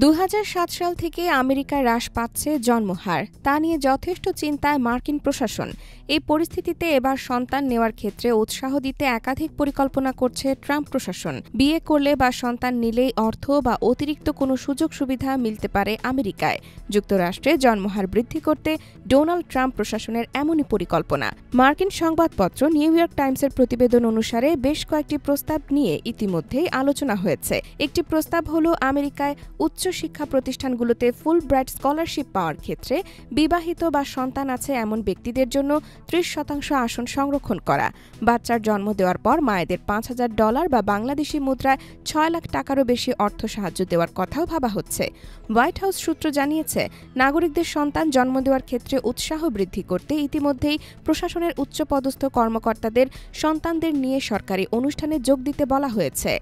২০০৭ সাল থেকে আমেরিকায় হ্রাস পাচ্ছে জন্মহার, তা নিয়ে যথেষ্ট চিন্তায় মার্কিন প্রশাসন। এই পরিস্থিতিতে এবার সন্তান নেওয়ার ক্ষেত্রে উৎসাহ দিতে একাধিক পরিকল্পনা করছে ট্রাম্প প্রশাসন। বিয়ে করলে বা সন্তান নিলেই অর্থ বা অতিরিক্ত কোনো সুযোগ সুবিধা মিলতে পারে আমেরিকায়। যুক্তরাষ্ট্রে জন্মহার বৃদ্ধি করতে ডোনাল্ড ট্রাম্প প্রশাসনের এমনই পরিকল্পনা। মার্কিন সংবাদপত্র নিউ ইয়র্ক টাইমসের প্রতিবেদন অনুসারে বেশ কয়েকটি প্রস্তাব নিয়ে ইতিমধ্যেই আলোচনা হয়েছে। একটি প্রস্তাব হলো আমেরিকায় উচ্চ শিক্ষা প্রতিষ্ঠানগুলোতে ফুল ব্রাইট স্কলারশিপ পাওয়ার ক্ষেত্রে বিবাহিত বা সন্তান আছে এমন ব্যক্তিদের জন্য ৩০% আসন সংরক্ষণ করা। বাচ্চার জন্ম দেওয়ার পর মায়েদের $৫,০০০ বা বাংলাদেশি মুদ্রায় ৬ লাখ টাকারও বেশি অর্থ সাহায্য দেওয়ার কথাও ভাবা হচ্ছে। হোয়াইট হাউস সূত্র জানিয়েছে, নাগরিকদের সন্তান জন্ম দেওয়ার ক্ষেত্রে উৎসাহ বৃদ্ধি করতে ইতিমধ্যেই প্রশাসনের উচ্চপদস্থ কর্মকর্তাদের সন্তানদের নিয়ে সরকারি অনুষ্ঠানে যোগ দিতে বলা হয়েছে।